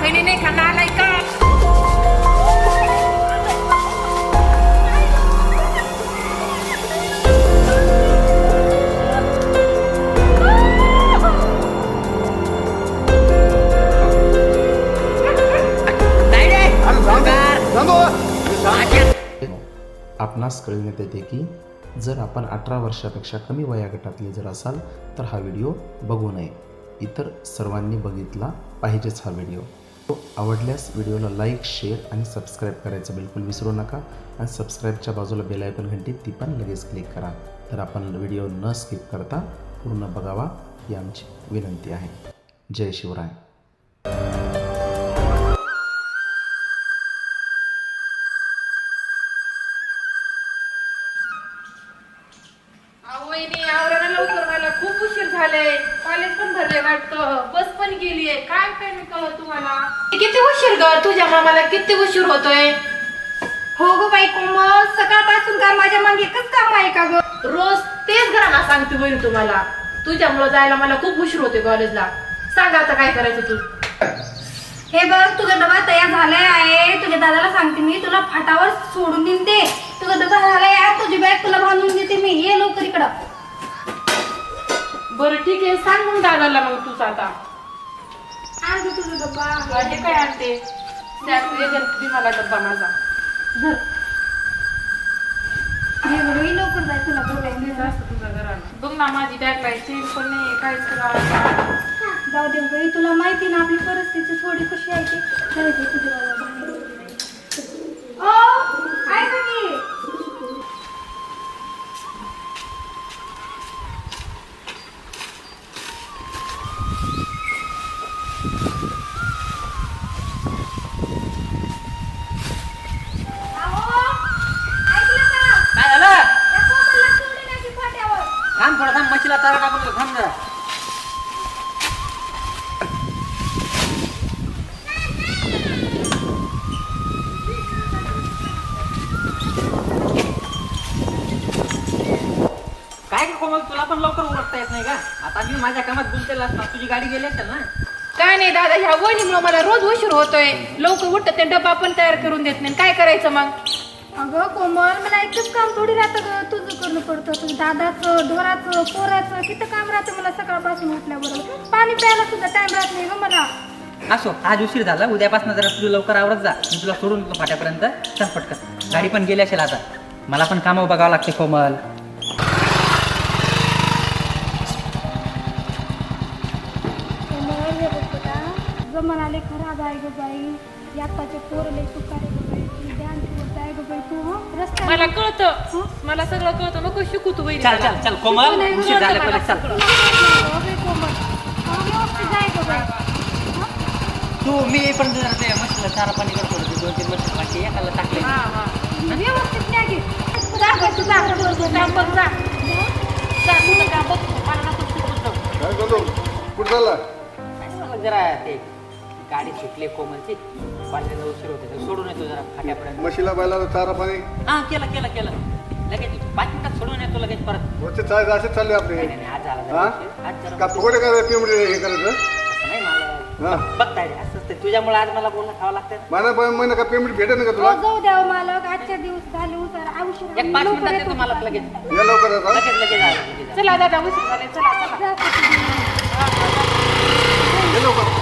वहिनी नाही खाणार आलाय का? आपणास कळविण्यात येते की जर आपण 18 वर्षापेक्षा कमी वयोगटातले जर असाल तर हा व्हिडिओ बघू नये. इतर सर्वांनी बघितला पाहिजेच हा व्हिडिओ. आवडल्यास व्हिडिओला लाईक, शेअर आणि सबस्क्राईब करायचं बिलकुल विसरू नका. आणि सबस्क्राईबच्या बाजूला बेल आयकॉन घंटी ती पण लगेच क्लिक करा. तर आपण व्हिडिओ न स्किप करता पूर्ण बघावा ही आमची विनंती आहे. जय शिवराय. वहिनी आवरायला लवकर, मला खूप उशीर झाले. कॉलेज पण भरले वाटतं, बस पण गेलीये. काय काय नाही कळत तुम्हाला. किती उशीर ग तुझ्या मामाला, किती उशीर होतोय. हो गो बाई कोमल, सकाळपासून काय माझ्या मागे एकच काम आहे का ग? रोज तेच घराला सांगते वहिनी तुम्हाला. तुझ्यामुळे जायला मला खूप उशीर होते कॉलेजला. सांग आता काय करायचं तू. हे बघ, तुझा डबा तयार झालाय आहे. तुझ्या दादाला सांगते मी, तुला फाटावर सोडून देईन ते. तुझा डबा झालाय आहे, तुझी बॅग तुला बांधून देते मी. ये लवकर इकडं. बरं ठीक आहे, सांग मग दादाला. मग तूच आता आण गं तुझा डबा. हे काय आणते. मला डब्बा माझा धर. ये बरं, ये लवकर जाय, तुला बोलायचं. तुझा घराला बघ ना, माझी बॅग काय चेन पण नाही, काहीच करा. जाऊ दे बाई, तुला माहिती ना आपली परिस्थिती थोडी कशी आहे ते. जाऊ दे, तुझ्या बाबा बाहेर वगैरे. ओ, ऐका की. अहो, ऐकलं का? काय झालं? त्या कोमलला सोडून या की फाट्यावर. थांब थोडा, थांब. मशीला तारा टाकून थांब जरा. काय ग कोमल, तुला पण लवकर उरकता येत नाही का? आता मी माझ्या कामात गुंतलेला असणार. तुझी गाडी गेली असेल ना. काय नाही दादा, ह्या वहिनीमुळे मला रोज उशीर होतोय. लवकर उठत ते डब्बा पण तयार करून देत नाही. काय करायचं मग. अगं कोमल, मला एकच काम थोडी राहतं ग. तुझं करणं पडतं. तुझं दादाचं, ढोराचं, पोराचं किती काम राहतं मला सकाळपासून उठल्याबरोबर. पाणी प्यायला सुद्धा टाइम राहत नाही ग मला. असो, आज उशीर झाला. उद्यापासून जरा तुझं लवकर आवरत जा. मी तुला सोडून देतो फाट्यापर्यंत. चल पटकन. गाडी पण गेली असेल आता. मला पण कामं बघावं लागते कोमल. कोमल, हे बघ बेटा, जमाना लय खराब आहे ग बाई. याताचे पोरं लय सुकारे ग बाई. तुझी ध्यान ठेवत आहे ग बाई तू. रस्त्यावर मला कळतं, मला सगळं कळतं. नको शिकू तू वहिनी. चल चल चल कोमल, उशीर झाला पहिले. चल तू, मी येईपर्यंत जरा ते मशीला चारा पाणी करतो. 2-3 मशीन पाठी एकाला टाकले. हा हा व्यवस्थित नाही घे. जा बघ, तू जा. काम बघ, जा. जा, तुझं काम बघ. मला नको शिकवू. काय बोलू कुठं चालला? मला जरा ते गाडी सुटली कोमलची. पाण्याला उशीर होते, तर सोडून येतो जरा फाट्यापर्यंत. म्हशीला बैलाला चारा पाणी हा, केलं केलं केलं. लगेच 5 मिनिटात सोडून येतो लगेच परत. रोजचे चाय असेच चालले आपले. नाही नाही, आज झाला हा? जरा उशीर. आज जरा का फुकटे काय पिंपडी हे करायचं? असं नाही मला. हा. बघताय रे, असं असतं. तुझ्यामुळे आज मला बोलणं खावं लागतं. महिना का पेमेंट भेटेल ना का तुला? हो, जाऊ द्यावं मालक. आजच्या दिवस झाले उतर औषध. एक 5 मिनिटात येतो मला लगेच. या लवकर आता. लगेच लगेच आलो, लगेच आलो. चला दादा, उशीर झाले. चला चला. ये लवकर.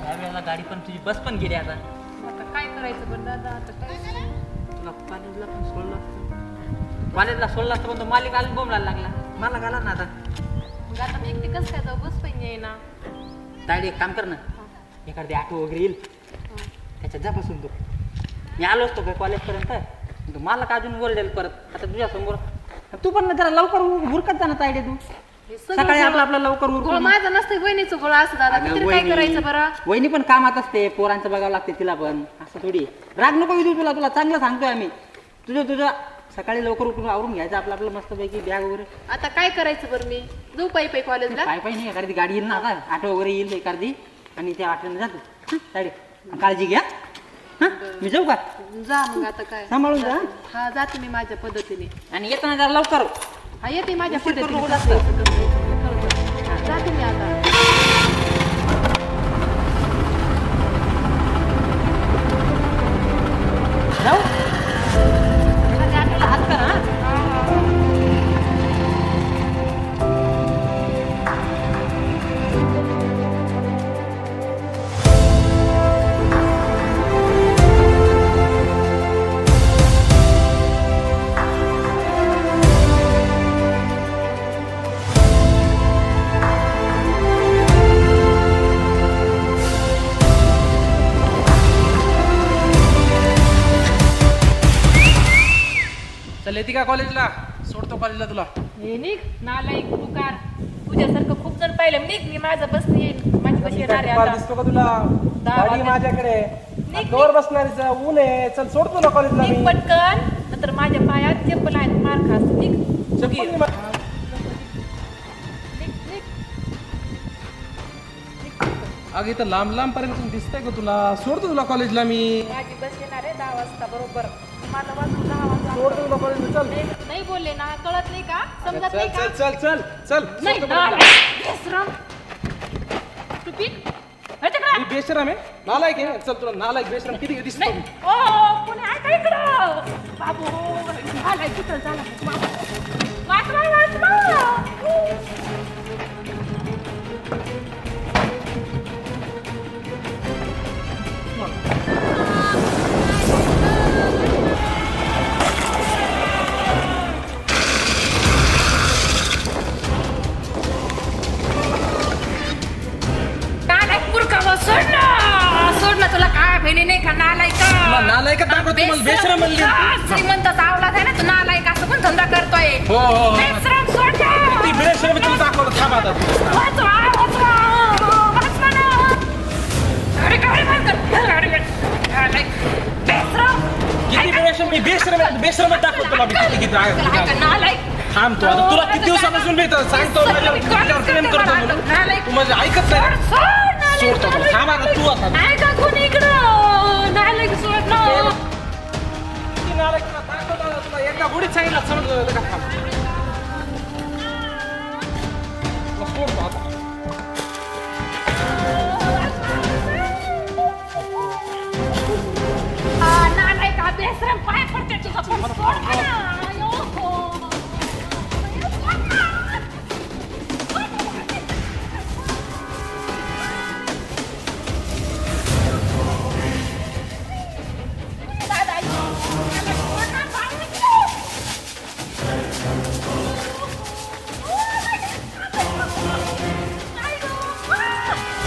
ह्या वेळेला गाडी पण तुझी बस पण गेली आता. आता काय करायचं पण दादा, आता काय. तुला कॉलेजला पण सोडलं असतं. कॉलेजला सोडलं असतं पण तो मालिक आला बोंबलायला लागला. मला घाला ना आता. मग आता मी एकटी कसं काय जाऊ. बस पण येईना. तायडे एक काम कर ना. एखादी ऑटो वगैरे येईल, त्याच्यात जा बसून तू. मी आलो असतो काय कॉलेजपर्यंत. मला का अजून ओरडेल परत. आता तुझ्यासमोर तू पण जरा लवकर उरकत जा ना तायडे तू. हे सगळं सकाळी गोळ- आपलं लवकर गोळ उरकून माझं नसतं वहिनीचं गोळ असं दादा मी तरी काय करायचं बरं वहिनी पण कामात असते पोरांचं बघावं लागते तिला पण असं थोडी राग नको देऊ तुला तुला चांगलं सांगतोय आम्ही तुझं सकाळी लवकर उठून आवरून घ्यायचं आपलं मस्तपैकी बॅग वगैरे आता काय करायचं बरं मी जाऊ पायी कॉलेजला काय नाही एखादी गाडी येईल ना आता ऑटो वगैरे येईल एखादी आणि त्या ऑटोने जातो गाडी काळजी घ्या हं? मी जाऊ का जा मग आता काय सांभाळून जा हा जाते मी माझ्या पद्धतीने आणि येताना जरा लवकर हा येते माझ्या उशीर करू पद्धतीने नको जास्त. जाते मी आता जाऊ एखाद्या ऑटोला हात कर हा चल येते का कॉलेजला सोडतो कॉलेजला तुला हे निघ नालायक तुकार तुझ्यासारखं खूप जण पाहिलं निघ मी माझं बसते येईल माझी बस येणार आहे पार आता. दिसतो का तुला दहा गाडी वाजले. माझ्याकडे निघ, कवर बसणारीच ऊन आहे चल सोडतो ना कॉलेजला मी निघ पटकन नंतर माझ्या पायात चप्पल आहेत मार खास निघ चप्पल नाही मा- निघ निघ अगं इथं लांब लांब पर्यंत दिसतंय का तुला सोडतो तुला कॉलेजला मी माझी बस येणार आहे 10 वाजता बरोबर मला वाजून 10 वाजता सोडतो तुला कॉलेजला चल नाही बोलले ना कळत नाही का समजत चल नाही चल का चल चल चल नाही सोडतो ना कॉलेजला. बेसरम टुपीक हे तिकडं. मी बेशरम आहे नालायक आहे चल तुला नालायक बेशरम किती दिसतो नाही ओ कोणी आहे का इकडं बाबू झालाय तिथं झाला वाचवा सोड ना तुला काय बहिणी नाही का नालायक तुला नालायक दाखवतो, तुम्हाला बेशरम म्हणली. श्रीमंत चावला आहे ना तू नालायक असं पण धंदा करतोय हो हो हो. बेशरम सोड ना. किती बेशरम आहे तुला दाखवलं थांब आता वाचवा, वाचवा ना. गाडी बंद कर. गाडी बंद. नालायक. बेशरम. किती बेशरम मी बेशरम आहे बेशरम दाखवतो तुला मी किती किती तुला आहे का आहे. नालायक थांब तू आता तुला किती दिवसापासून मी सांगतो माझ्यावर प्रेम करतो म्हणून तू माझं ऐकत नाही सोडतो तुला थांब आता तू आता ऐका कोणी इकडं नालायक सोड ना किती नालायक तुला दाखवतो आता तुला एकदा गोडीत सांगितलं समजलं का थांब तुला सोडतो आता नालायक बेसरम पाय पडते तुझा पण सोड ना. अयो. दादा, मला सोड ना, पाय पडते. नाही गं.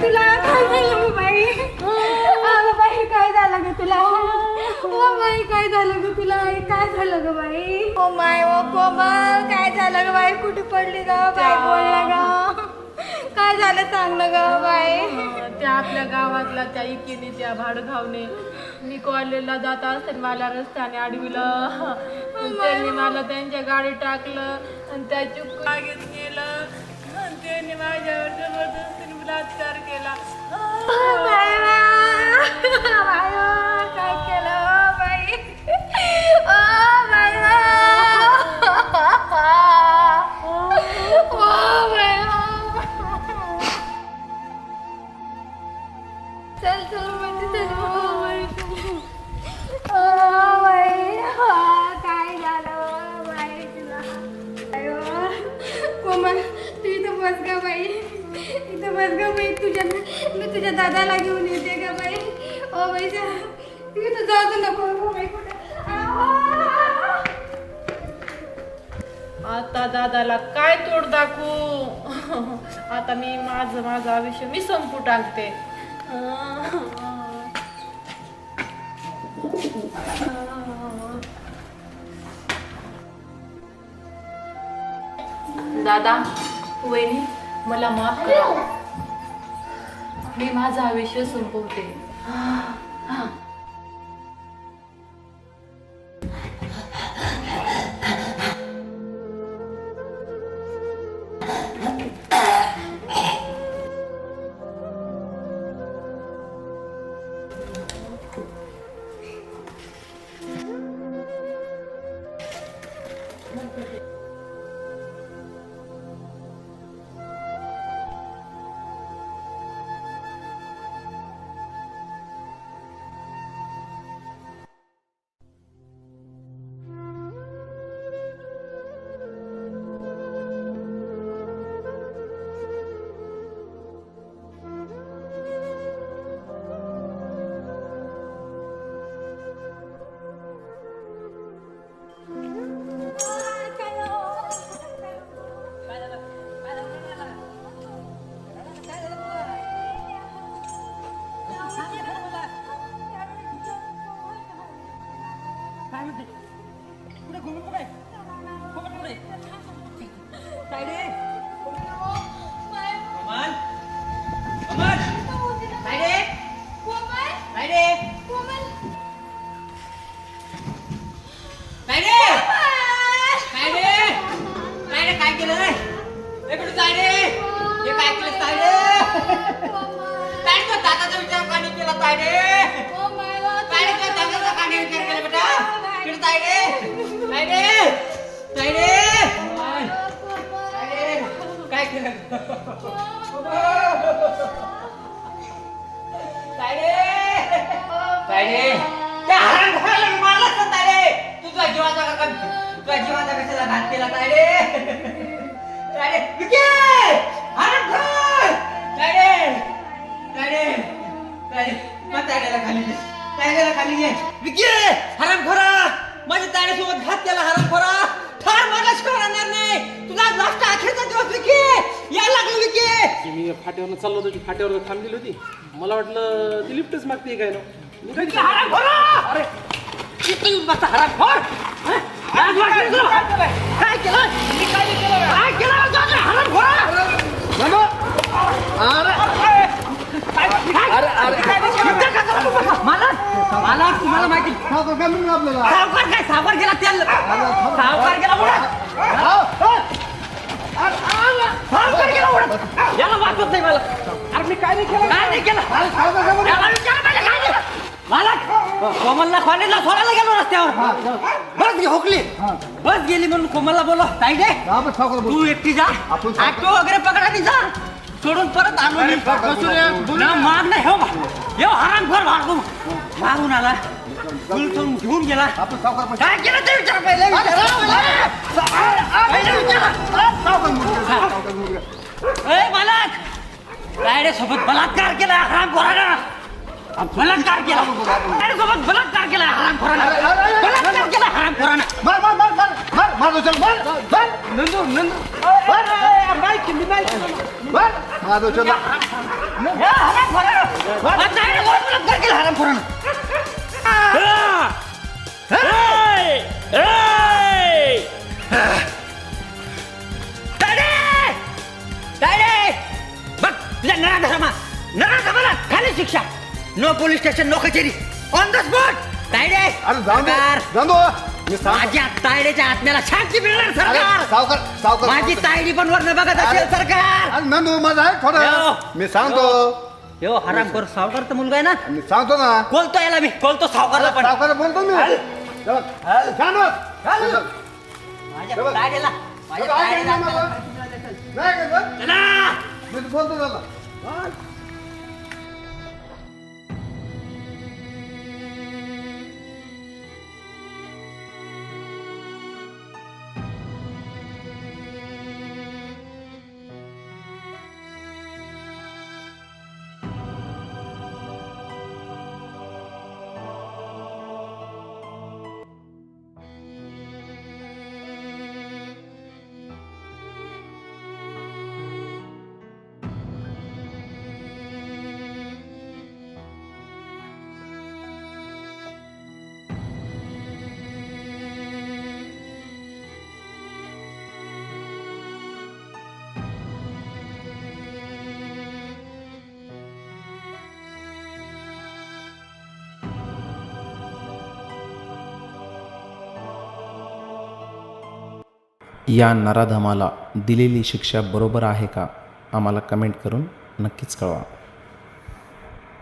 तुला काय झालं ग बाई अगं बाई काय झालं ग तुला ओ बाई काय झालं ग तुला आई काय झालं ग बाई ओ माय ओ कोमल काय झालं ग बाई कुठे पडली ग बाई बोल ना ग काय झालं सांग ना ग बाई त्या आपल्या गावातला त्या इकेने त्या भाडगावने मी कॉलेजला जात असताना मला रस्त्याने अडविलं त्यांनी मला त्यांच्या गाडीत टाकलं आणि त्या चुक मागेच गेलं आणि त्यांनी माझ्यावर जबरदस्तीने बलात्कार केला. काय केलं बाई ओ बाई चल चल म्हणजे चल बाई काय झालं बाई तुला कोमल तू इथं बस ग बाई इथं बस ग बाई मी तुझ्या दादाला घेऊन येते ग बाई ओ बाई तू इथं जाऊ नको गं बाई कुठे आता दादाला काय तोड दाखवू आता मी माझं आयुष्य मी संपू टाकते. दादा वहिनी मला माफ करा मी माझं आयुष्य संपवते. माझ्या ताड्यासोबत घात केला हरामखोरा ठार मारल्याशिवाय राहणार नाही तुझा लास्ट अखेरचा दिवस विकी या लागलो विकी मी फाट्यावर चाललो होतो ती फाट्यावर थांबलेली होती मला वाटलं ती लिफ्टच मागते काय ना मी काय केलं? अरे किती येऊन बसता हरामखोर काय केलं काय केलं हरामखोरा मला तुम्हाला माहिती सावकार काय सावकार गेला तेल सावकार गेला सावकार गेला उडत याला वाटत नाही मला अरे मी काय नाही केलं याला विचारा माझ्या काय केलं मला कोमलला कॉलेजला सोडायला गेलो रस्त्यावर बस हुकली बस गेली म्हणून कोमलला बोलो ताई दे तू एकटी जा ऑटो वगैरे पकडा ती जा सोडून परत आलो ना माग नाही हो हरामखोर मागून आला घेऊन गेला काय केलं ते विचार पहिले मालक काय सोबत बलात्कार केला हरामखोरानं बलात्कार केला सोबत बलात्कार केला हरामखोरानं बलात्कार केला हरामखोरानं माझं चल नंदू माझं चल खाली शिक्षा नो पोलीस स्टेशन नो कचेरी ऑन द स्पॉट तायडे अरे जाऊन दे सरकार, जाऊन दे. मी सांगतो माझ्या तायडेच्या आत्म्याला शांती मिळणार सरकार सावकार सावकार माझी तायडी पण वर्ण बघत असेल सरकार अरे नंदू माझा आहे थोडं यो. मी सांगतो यो हराम कर सावकारचा मुलगा आहे ना मी सांगतो ना बोलतो याला मी बोलतो सावकारला पण सावकार बोलतो मी चल, छान बघ. चल. माझ्या तायडेला माझ्या चल, ऐक तायडेला ना मला. नाही का गं? चला. मी बोलतो त्याला या नराधमाला दिलेली शिक्षा बरोबर आहे का आम्हाला कमेंट करून नक्कीच कळवा.